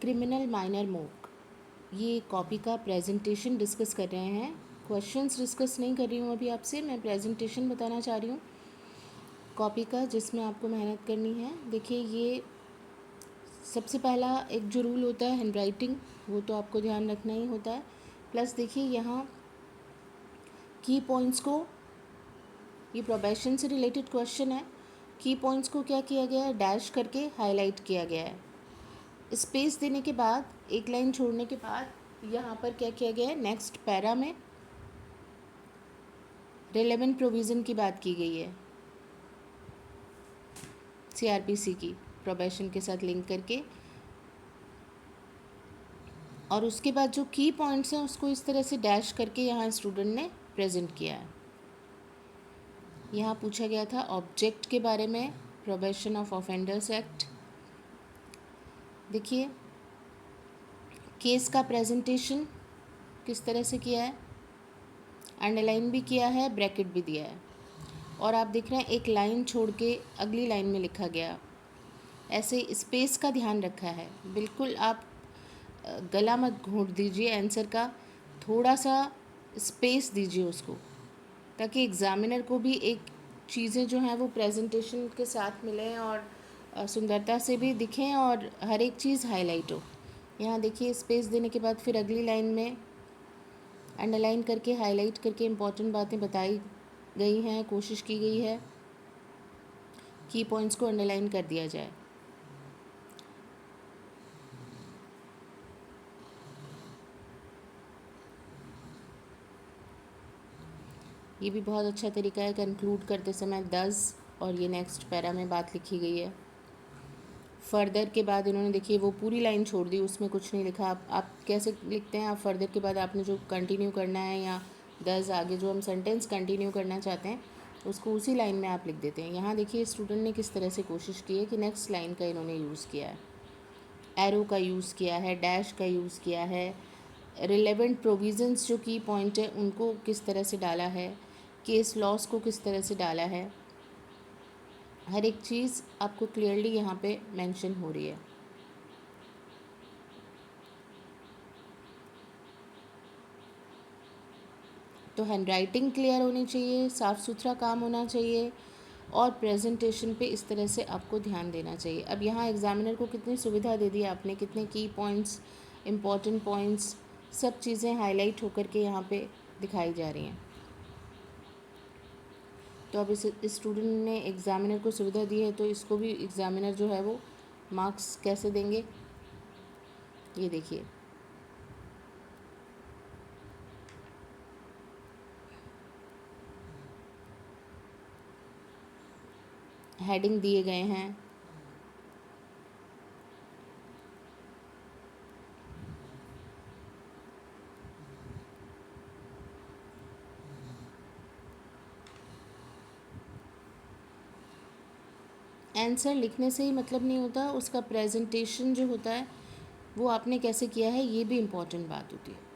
Criminal minor mock, ये copy का presentation discuss कर रहे हैं। क्वेश्चंस डिस्कस नहीं कर रही हूँ अभी आपसे, मैं प्रेजेंटेशन बताना चाह रही हूँ कॉपी का, जिसमें आपको मेहनत करनी है। देखिए, ये सबसे पहला एक जो रूल होता है हैंड राइटिंग, वो तो आपको ध्यान रखना ही होता है। प्लस देखिए यहाँ की पॉइंट्स को, ये प्रोबेशन से रिलेटेड क्वेश्चन है, की पॉइंट्स को क्या किया गया है, डैश करके हाईलाइट किया गया है। स्पेस देने के बाद, एक लाइन छोड़ने के बाद यहाँ पर क्या किया गया है, नेक्स्ट पैरा में रिलेवेंट प्रोविज़न की बात की गई है, सीआरपीसी की, प्रोबेशन के साथ लिंक करके। और उसके बाद जो की पॉइंट्स हैं उसको इस तरह से डैश करके यहाँ स्टूडेंट ने प्रेजेंट किया है। यहाँ पूछा गया था ऑब्जेक्ट के बारे में, प्रोबेशन ऑफ ऑफेंडर्स एक्ट। देखिए, केस का प्रेजेंटेशन किस तरह से किया है, अंडरलाइन भी किया है, ब्रैकेट भी दिया है। और आप देख रहे हैं एक लाइन छोड़ के अगली लाइन में लिखा गया, ऐसे स्पेस का ध्यान रखा है। बिल्कुल आप गला मत घोंट दीजिए आंसर का, थोड़ा सा स्पेस दीजिए उसको, ताकि एग्ज़ामिनर को भी एक चीज़ें जो हैं वो प्रेजेंटेशन के साथ मिलें और सुंदरता से भी दिखें और हर एक चीज़ हाईलाइट हो। यहाँ देखिए, स्पेस देने के बाद फिर अगली लाइन में अंडरलाइन करके हाईलाइट करके इम्पॉर्टेंट बातें बताई गई हैं, कोशिश की गई है की पॉइंट्स को अंडरलाइन कर दिया जाए। ये भी बहुत अच्छा तरीका है, कंक्लूड करते समय दस और ये नेक्स्ट पैरा में बात लिखी गई है। फर्दर के बाद इन्होंने देखिए वो पूरी लाइन छोड़ दी, उसमें कुछ नहीं लिखा। आप कैसे लिखते हैं, आप फर्दर के बाद आपने जो कंटिन्यू करना है या दस आगे जो हम सेंटेंस कंटिन्यू करना चाहते हैं उसको उसी लाइन में आप लिख देते हैं। यहाँ देखिए स्टूडेंट ने किस तरह से कोशिश की है कि नेक्स्ट लाइन का इन्होंने यूज़ किया है, एरो का यूज़ किया है, डैश का यूज़ किया है, रिलेवेंट प्रोविज़न्स जो की पॉइंट है उनको किस तरह से डाला है, केस लॉस को किस तरह से डाला है, हर एक चीज़ आपको क्लियरली यहाँ पे मेंशन हो रही है। तो हैंड राइटिंग क्लियर होनी चाहिए, साफ़ सुथरा काम होना चाहिए और प्रेजेंटेशन पे इस तरह से आपको ध्यान देना चाहिए। अब यहाँ एग्ज़ामिनर को कितनी सुविधा दे दी आपने, कितने की पॉइंट्स, इम्पॉर्टेंट पॉइंट्स, सब चीज़ें हाईलाइट होकर के यहाँ पे दिखाई जा रही हैं। तो अब इस स्टूडेंट ने एग्ज़ामिनर को सुविधा दी है, तो इसको भी एग्ज़ामिनर जो है वो मार्क्स कैसे देंगे, ये देखिए। हेडिंग दिए गए हैं, आंसर लिखने से ही मतलब नहीं होता, उसका प्रेजेंटेशन जो होता है वो आपने कैसे किया है, ये भी इम्पॉर्टेंट बात होती है।